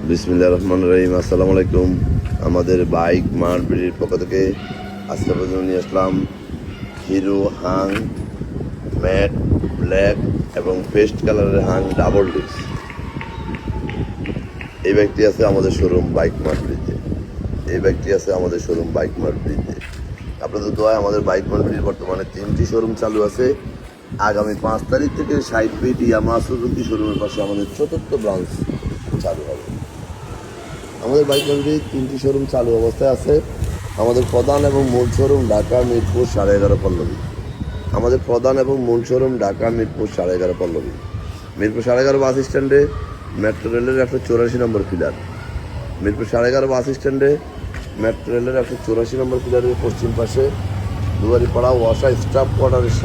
বিসমিল্লাহির রহমানির রহিম। আসসালামু আলাইকুম। আমাদের বাইক মার্ট বিডির পক্ষ থেকে আজকে পর্যন্ত নিয়ে আসলাম হিরো হাং ম্যাট ব্ল্যাক এবং পেস্ট কালারের হাং ডাবল ডিস্ক। এই বাইকটি আছে আমাদের শোরুম বাইক মার্ট বিডিতে। আপনাদের দোয়ায় আমাদের বাইক মার্ট বিডির বর্তমানে 3টি শোরুম চালু আছে। আগামী 5 তারিখ থেকে 60 ফিট ইয়ামাহা সুজুকি শোরুমের পাশে আমাদের 4র্থ ব্রাঞ্চ চালু হবে। আমাদের বাইক মার্কেটে 3টি শোরুম চালু অবস্থায় আছে। আমাদের প্রধান এবং মূল শোরুম ঢাকা মিরপুর 11.5 পল্লবী। মিরপুর 11.5 বাস স্ট্যান্ডে মেট্রো রেলের 184 নম্বর পিলার। পিলারের পশ্চিম পাশে দুয়ারিপাড়া ওয়াসা স্টাফ কোয়ার্টারের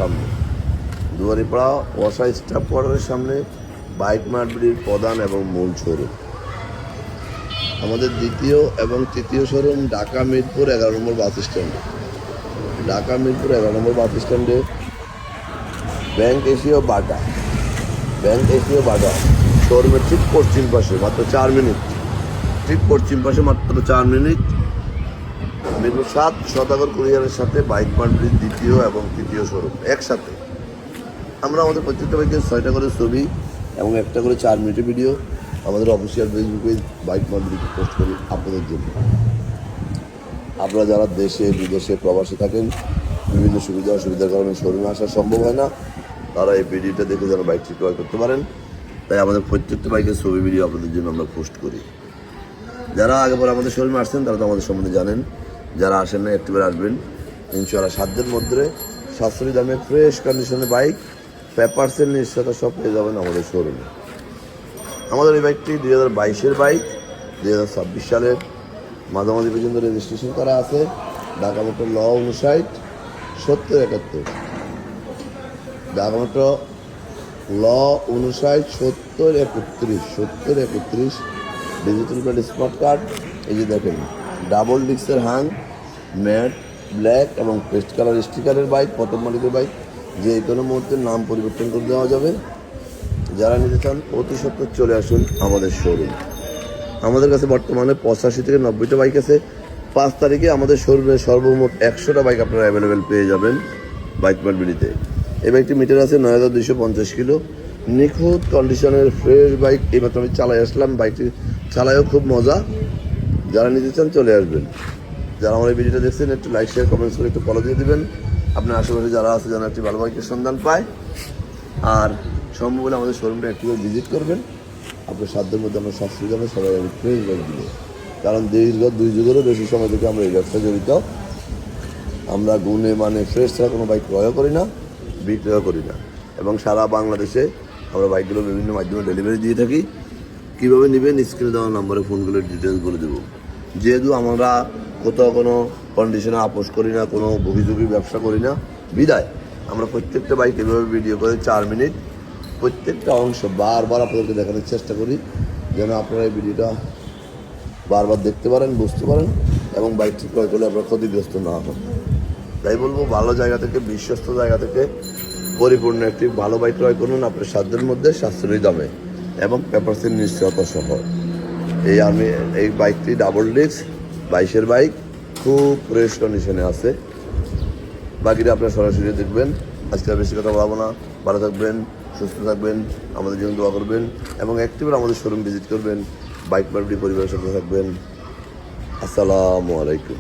সামনে বাইক মার্কেটের প্রধান এবং মূল শোরুম। আমাদের দ্বিতীয় এবং তৃতীয় শোরুম ঢাকা মিরপুর 11 নম্বর বাস স্ট্যান্ডে ব্যাংক এশিয়া বাটা শোরুমের ঠিক পশ্চিম পাশে মাত্র 4 মিনিট মিরপুর 7 সদাগর কুরিয়ারের সাথে বাইক মার্কেটের দ্বিতীয় এবং তৃতীয় শোরুম একসাথে। আমরা আমাদের প্রত্যেকটা বাইকের 6টা করে ছবি এবং একটা করে 4 মিনিটের ভিডিও আমাদের অফিসিয়াল ফেসবুকে বাইক মার্কেটে পোস্ট করি আপনাদের জন্য। আপনারা যারা দেশে বিদেশে প্রবাসে থাকেন, বিভিন্ন সুবিধা অসুবিধার কারণে শোরুমে আসা সম্ভব হয় না, তারা এই ভিডিওটা দেখে যেন বাইকটি ক্রয় করতে পারেন। তাই আমাদের প্রত্যেকটা বাইকের ছবি ভিডিও আপনাদের জন্য আমরা পোস্ট করি। যারা আগে পরে আমাদের শোরুমে আসছেন তারা তো আমাদের সম্বন্ধে জানেন, যারা আসেন না একটিবার আসবেন। ইনশাআল্লাহ সাধ্যের মধ্যে সাশ্রয়ী দামে ফ্রেশ কন্ডিশনে বাইক, পেপারসের নিশ্চয়তা সব পেয়ে যাবেন আমাদের শোরুমে। আমাদের এই বাইকটি 2022-এর বাইক, 2026 সালের মাঝামাঝি পর্যন্ত রেজিস্ট্রেশন করা আছে। ঢাকা মেট্রো ল 59-70-71, ঢাকা মেট্রো ল 59-70-31 ডিজিটাল প্লেট স্মার্ট কার্ড। এই যে দেখেন ডাবল ডিস্কের হাং ম্যাট ব্ল্যাক এবং পেস্ট কালার স্টিকারের বাইক, প্রথম মালিকের বাইক, যে কোনো মুহূর্তে নাম পরিবর্তন করে দেওয়া যাবে। যারা নিতে চান অতি সত্ত্বর চলে আসুন আমাদের শোরুম। আমাদের কাছে বর্তমানে 85 থেকে 90টা বাইক আছে। 5 তারিখে আমাদের শোরুমে সর্বমোট 100টা বাইক আপনারা অ্যাভেলেবেল পেয়ে যাবেন বাইক মার্কেটে। এই বাইকটি মিটার আছে 9250 কিলো, নিখুঁত কন্ডিশনের ফ্রেশ বাইক। এইমাত্র আমি চালাই আসলাম, বাইকটি চালায়ও খুব মজা। যারা নিতে চান চলে আসবেন। যারা আমার এই ভিডিওটা দেখছেন একটু লাইক শেয়ার কমেন্টস করে একটু ফলো দিয়ে দেবেন। আপনার আশেপাশে যারা আছে যেন একটি ভালো বাইকের সন্ধান পায়। আর সম্ভব হলে আমাদের শোরুমটা একটু ভিজিট করবেন। আপনার সাধ্যের মধ্যে আমরা সাশ্রয়ী দামে সবাই আমি ফ্রেশ বাইক দিব। কারণ দীর্ঘ 2 যুগেরও বেশি সময় থেকে আমরা এই ব্যবসায় জড়িত। আমরা গুণে মানে ফ্রেশ ছাড়া কোনো বাইক ক্রয়ও করি না, বিক্রয়ও করি না। এবং সারা বাংলাদেশে আমরা বাইকগুলো বিভিন্ন মাধ্যমে ডেলিভারি দিয়ে থাকি। কীভাবে নেবেন স্ক্রিনে দেওয়া নম্বরে ফোনগুলোর ডিটেলস বলে দেবো। যেহেতু আমরা কোথাও কোনো কন্ডিশনে আপোষ করি না, কোনো বহিযোগী ব্যবসা করি না, বিদায় আমরা প্রত্যেকটা বাইক এভাবে ভিডিও করে 4 মিনিট প্রত্যেকটা অংশ বারবার আপনাদেরকে দেখানোর চেষ্টা করি, যেন আপনারা এই ভিডিওটা বারবার দেখতে পারেন, বুঝতে পারেন এবং বাইকটি ক্রয় করলে আপনারা ক্ষতিগ্রস্ত না হন। তাই বলবো ভালো জায়গা থেকে, বিশ্বস্ত জায়গা থেকে পরিপূর্ণ একটি ভালো বাইক ক্রয় করুন আপনার সাধ্যের মধ্যে সাশ্রয়ী দামে এবং পেপারসের নিশ্চয়তা সহ। এই বাইকটি ডাবল ডিস্ক 22-এর বাইক, খুব ফ্রেশ কন্ডিশনে আছে। বাকিটা আপনারা সরাসরি দেখবেন। আজকে আর বেশি কথা বলবো না। ভালো থাকবেন, সুস্থ থাকবেন, আমাদের জন্য দোয়া করবেন এবং একটিবার আমাদের শোরুম ভিজিট করবেন। বাইক মার্কেট পরিবারের সাথে থাকবেন। আসসালামু আলাইকুম।